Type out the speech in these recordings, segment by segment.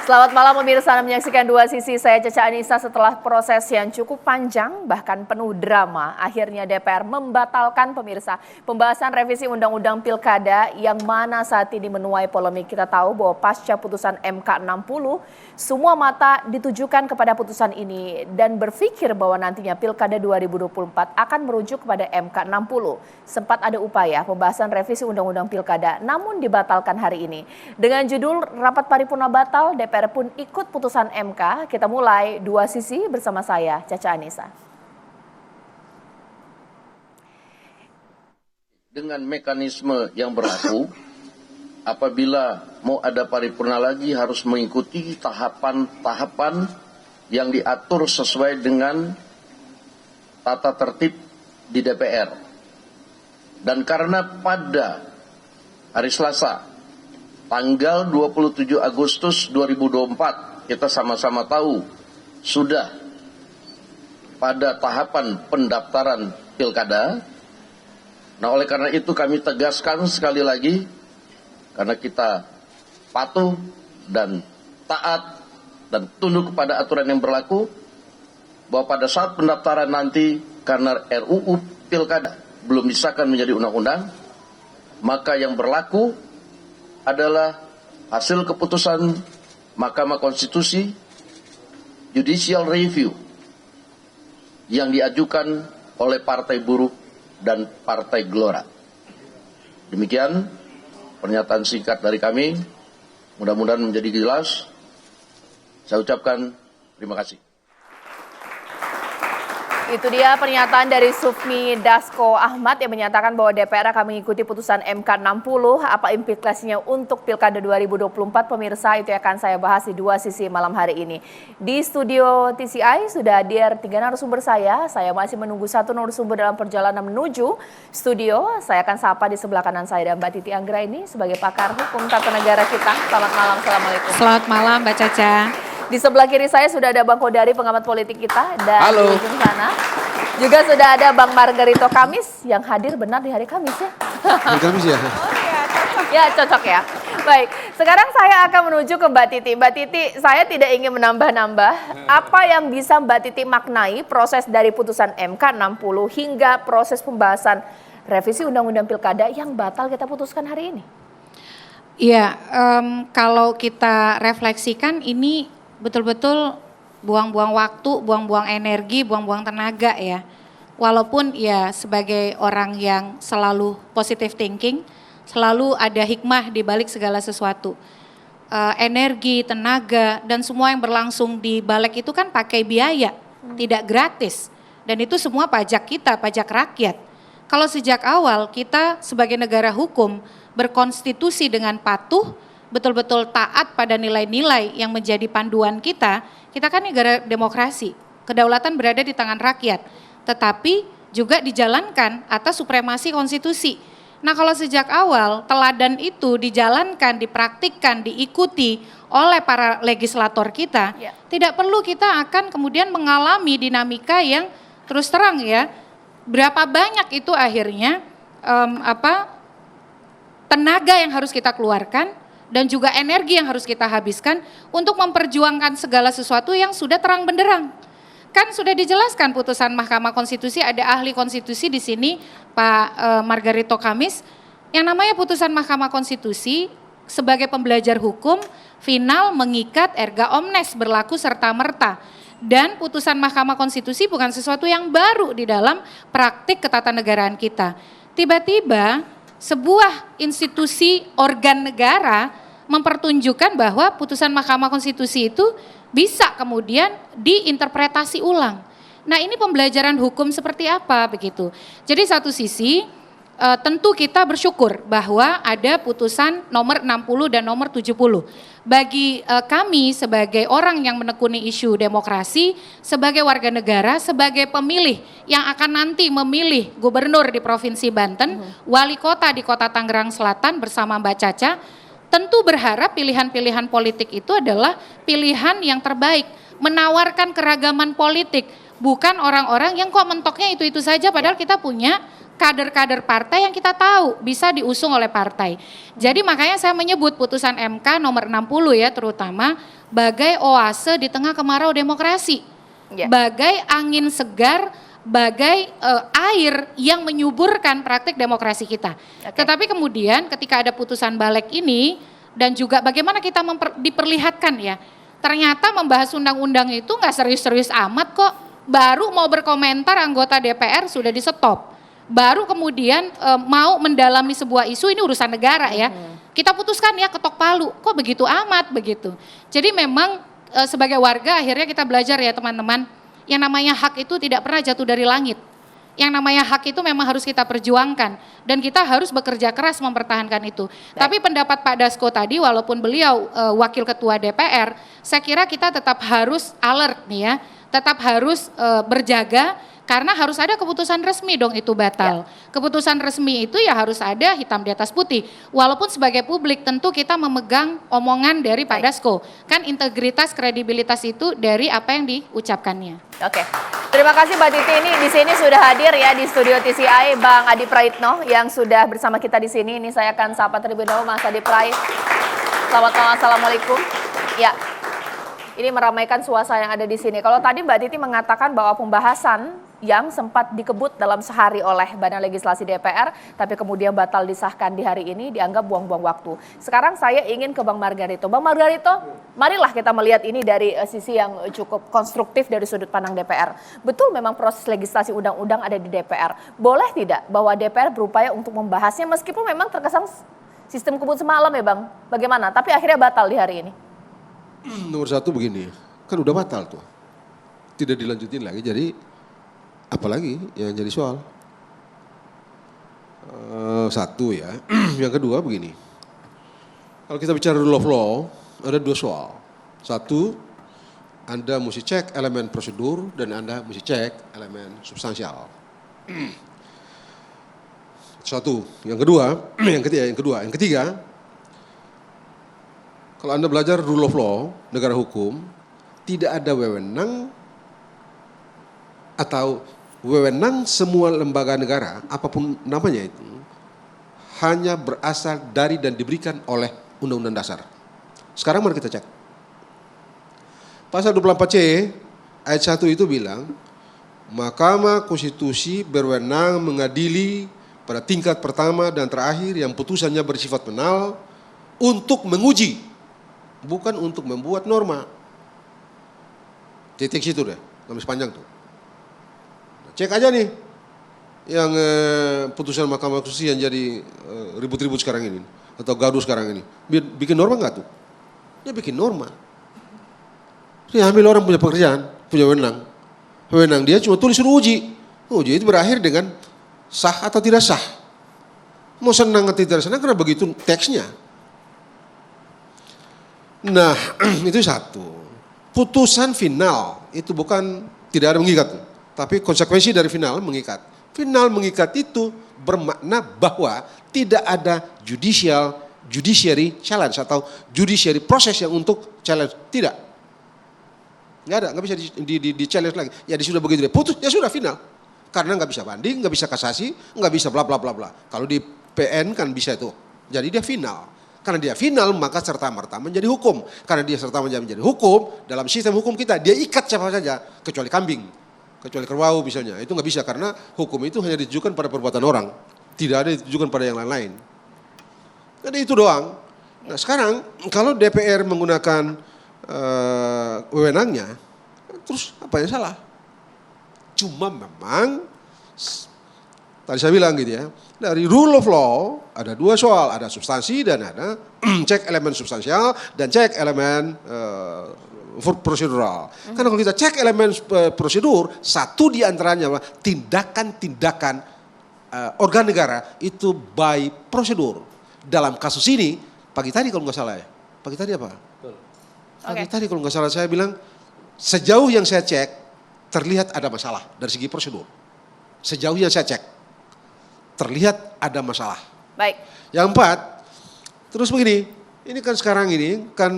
Selamat malam pemirsa, Anda menyaksikan Dua Sisi. Saya Caca Anissa. Setelah proses yang cukup panjang bahkan penuh drama, akhirnya DPR membatalkan pemirsa pembahasan revisi Undang-Undang Pilkada yang mana saat ini menuai polemik. Kita tahu bahwa pasca putusan MK 60, semua mata ditujukan kepada putusan ini dan berpikir bahwa nantinya Pilkada 2024 akan merujuk kepada MK 60. Sempat ada upaya pembahasan revisi Undang-Undang Pilkada namun dibatalkan hari ini. Dengan judul Rapat Paripurna Batal, DPR pun ikut putusan MK. Kita mulai Dua Sisi bersama saya, Caca Anissa. Dengan mekanisme yang berlaku, apabila mau ada paripurna lagi harus mengikuti tahapan-tahapan yang diatur sesuai dengan tata tertib di DPR. Dan karena pada hari Selasa, tanggal 27 Agustus 2024, kita sama-sama tahu sudah pada tahapan pendaftaran pilkada. Nah, oleh karena itu kami tegaskan sekali lagi, karena kita patuh dan taat dan tunduk kepada aturan yang berlaku, bahwa pada saat pendaftaran nanti karena RUU Pilkada belum disahkan menjadi undang-undang, maka yang berlaku adalah hasil keputusan Mahkamah Konstitusi Judicial Review yang diajukan oleh Partai Buruh dan Partai Gelora. Demikian pernyataan singkat dari kami, mudah-mudahan menjadi jelas. Saya ucapkan terima kasih. Itu dia pernyataan dari Sufmi Dasko Ahmad yang menyatakan bahwa DPR akan mengikuti putusan MK 60. Apa implikasinya untuk Pilkada 2024? Pemirsa, itu akan saya bahas di Dua Sisi malam hari ini. Di studio TCI sudah hadir 3 narasumber saya. Saya masih menunggu 1 narasumber dalam perjalanan menuju studio. Saya akan sapa di sebelah kanan saya dan Mbak Titi Anggraini sebagai pakar hukum tata negara kita. Selamat malam, Assalamualaikum. Selamat malam Mbak Caca. Di sebelah kiri saya sudah ada Bang Kodari, pengamat politik kita, dan halo. Di ujung sana juga sudah ada Bang Margarito Kamis yang hadir benar di hari Kamis ya. Hari Kamis ya? Ya, cocok ya. Baik, sekarang saya akan menuju ke Mbak Titi. Mbak Titi, saya tidak ingin menambah-nambah. Apa yang bisa Mbak Titi maknai proses dari putusan MK 60 hingga proses pembahasan revisi Undang-Undang Pilkada yang batal kita putuskan hari ini? Iya, kalau kita refleksikan ini betul-betul buang-buang waktu, buang-buang energi, buang-buang tenaga ya. Walaupun ya sebagai orang yang selalu positive thinking, selalu ada hikmah di balik segala sesuatu. Energi, tenaga, dan semua yang berlangsung di balik itu kan pakai biaya, tidak gratis. Dan itu semua pajak kita, pajak rakyat. Kalau sejak awal kita sebagai negara hukum berkonstitusi dengan patuh, betul-betul taat pada nilai-nilai yang menjadi panduan kita kan negara demokrasi, kedaulatan berada di tangan rakyat, tetapi juga dijalankan atas supremasi konstitusi. Nah, kalau sejak awal teladan itu dijalankan, dipraktikkan, diikuti oleh para legislator kita, tidak perlu kita akan kemudian mengalami dinamika yang terus terang ya, berapa banyak itu akhirnya tenaga yang harus kita keluarkan, dan juga energi yang harus kita habiskan untuk memperjuangkan segala sesuatu yang sudah terang benderang. Kan sudah dijelaskan putusan Mahkamah Konstitusi, ada ahli konstitusi di sini, Pak Margarito Kamis, yang namanya putusan Mahkamah Konstitusi sebagai pembelajar hukum, final, mengikat, erga omnes, berlaku serta-merta. Dan putusan Mahkamah Konstitusi bukan sesuatu yang baru di dalam praktik ketatanegaraan kita. Tiba-tiba sebuah institusi organ negara mempertunjukkan bahwa putusan Mahkamah Konstitusi itu bisa kemudian diinterpretasi ulang. Nah, ini pembelajaran hukum seperti apa begitu. Jadi satu sisi tentu kita bersyukur bahwa ada putusan nomor 60 dan nomor 70. Bagi kami sebagai orang yang menekuni isu demokrasi, sebagai warga negara, sebagai pemilih yang akan nanti memilih gubernur di Provinsi Banten, wali kota di Kota Tangerang Selatan bersama Mbak Caca, tentu berharap pilihan-pilihan politik itu adalah pilihan yang terbaik, menawarkan keragaman politik, bukan orang-orang yang kok mentoknya itu-itu saja padahal kita punya kader-kader partai yang kita tahu bisa diusung oleh partai. Jadi makanya saya menyebut putusan MK nomor 60 ya terutama bagai oase di tengah kemarau demokrasi. Bagai angin segar, bagai air yang menyuburkan praktik demokrasi kita. Tetapi kemudian ketika ada putusan balik ini dan juga bagaimana kita diperlihatkan ya, ternyata membahas undang-undang itu nggak serius-serius amat kok. Baru mau berkomentar anggota DPR sudah di stop. Baru kemudian mau mendalami sebuah isu, ini urusan negara ya. Kita putuskan ya ketok palu, kok begitu amat begitu. Jadi memang sebagai warga akhirnya kita belajar ya teman-teman, yang namanya hak itu tidak pernah jatuh dari langit. Yang namanya hak itu memang harus kita perjuangkan dan kita harus bekerja keras mempertahankan itu. Tapi pendapat Pak Dasko tadi walaupun beliau wakil ketua DPR, saya kira kita tetap harus alert nih ya, tetap harus berjaga karena harus ada keputusan resmi dong itu batal. Keputusan resmi itu ya harus ada hitam di atas putih. Walaupun sebagai publik tentu kita memegang omongan dari Pak Dasko. Kan integritas, kredibilitas itu dari apa yang diucapkannya. Oke. Terima kasih Mbak Titi, ini di sini sudah hadir ya di studio TCI Bang Adi Praitno yang sudah bersama kita di sini. Ini saya akan sapa terlebih dahulu Mas Adi Prait. Selamat malam, assalamualaikum. Ya, ini meramaikan suasana yang ada di sini. Kalau tadi Mbak Titi mengatakan bahwa pembahasan yang sempat dikebut dalam sehari oleh Badan Legislasi DPR, tapi kemudian batal disahkan di hari ini dianggap buang-buang waktu. Sekarang saya ingin ke Bang Margarito. Bang Margarito, marilah kita melihat ini dari sisi yang cukup konstruktif dari sudut pandang DPR. Betul memang proses legislasi undang-undang ada di DPR. Boleh tidak bahwa DPR berupaya untuk membahasnya meskipun memang terkesan sistem kebut semalam ya Bang? Bagaimana? Tapi akhirnya batal di hari ini. Nomor satu begini, kan udah batal tuh. Tidak dilanjutin lagi, jadi apalagi yang jadi soal. Satu ya. Yang kedua begini, kalau kita bicara rule of law, ada dua soal. Satu, Anda mesti cek elemen prosedur dan Anda mesti cek elemen substansial. Satu. Yang kedua, yang ketiga, kalau Anda belajar rule of law, negara hukum, tidak ada wewenang atau wewenang semua lembaga negara, apapun namanya itu, hanya berasal dari dan diberikan oleh Undang-Undang Dasar. Sekarang mari kita cek. Pasal 24C ayat 1 itu bilang, Mahkamah Konstitusi berwenang mengadili pada tingkat pertama dan terakhir yang putusannya bersifat penal untuk menguji, bukan untuk membuat norma. Titik situ deh, garis panjang tuh. Cek aja nih yang putusan Mahkamah Konstitusi yang jadi ribut-ribut sekarang ini atau gaduh sekarang ini. Bikin norma nggak tuh? Dia bikin norma. Dia ambil orang punya pekerjaan, punya wewenang. Wewenang dia cuma tulis suruh uji. Uji itu berakhir dengan sah atau tidak sah. Mau senang atau tidak senang karena begitu teksnya. Nah, itu satu. Putusan final itu bukan tidak ada mengikat, tapi konsekuensi dari final mengikat. Final mengikat itu bermakna bahwa tidak ada judiciary challenge atau judiciary proses yang untuk challenge. Tidak. Nggak ada, nggak bisa di challenge lagi. Ya sudah begitu dia putus, ya sudah final. Karena nggak bisa banding, nggak bisa kasasi, nggak bisa bla bla bla bla. Kalau di PN kan bisa itu. Jadi dia final. Karena dia final maka serta-merta menjadi hukum. Karena dia serta-merta menjadi hukum, dalam sistem hukum kita dia ikat siapa saja kecuali kambing. Kecuali kerbau misalnya, itu nggak bisa karena hukum itu hanya ditujukan pada perbuatan orang, tidak ada ditujukan pada yang lain-lain. Jadi itu doang. Nah sekarang kalau DPR menggunakan wewenangnya, terus apa yang salah? Cuma memang tadi saya bilang gitu ya, dari rule of law ada dua soal, ada substansi dan ada cek elemen substansial dan cek elemen prosedural. Karena kalau kita cek elemen prosedur, satu di antaranya tindakan-tindakan organ negara itu by prosedur. Dalam kasus ini, pagi tadi kalau nggak salah ya, pagi tadi apa? Pagi tadi kalau nggak salah saya bilang, sejauh yang saya cek, terlihat ada masalah dari segi prosedur. Sejauh yang saya cek, terlihat ada masalah. Baik. Yang empat, terus begini, ini kan sekarang ini kan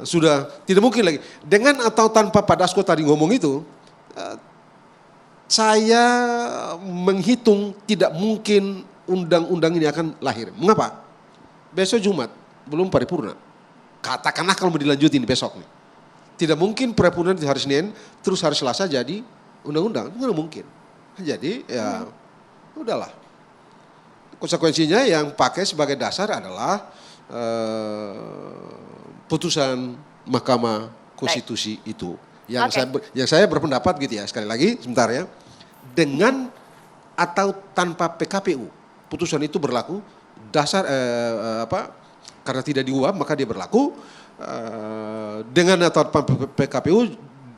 sudah tidak mungkin lagi. Dengan atau tanpa Pak Dasko tadi ngomong itu, saya menghitung tidak mungkin undang-undang ini akan lahir. Mengapa? Besok Jumat, belum paripurna. Katakanlah kalau mau dilanjutin besok nih. Tidak mungkin paripurna di hari Senin, terus hari Selasa jadi undang-undang. Itu nggak mungkin. Jadi ya udahlah. Konsekuensinya yang pakai sebagai dasar adalah putusan Mahkamah Konstitusi itu. Yang saya berpendapat gitu ya, sekali lagi sebentar ya. Dengan atau tanpa PKPU, putusan itu berlaku dasar karena tidak diubah maka dia berlaku dengan atau tanpa PKPU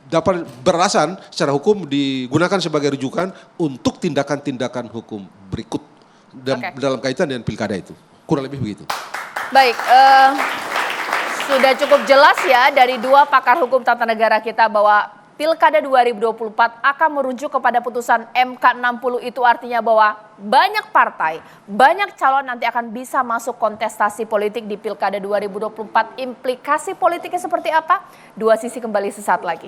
dapat beralasan secara hukum digunakan sebagai rujukan untuk tindakan-tindakan hukum berikut dalam kaitan dengan pilkada itu. Kurang lebih begitu. Baik, sudah cukup jelas ya dari dua pakar hukum tata negara kita bahwa Pilkada 2024 akan merujuk kepada putusan MK 60, itu artinya bahwa banyak partai, banyak calon nanti akan bisa masuk kontestasi politik di Pilkada 2024. Implikasi politiknya seperti apa? Dua Sisi kembali sesaat lagi.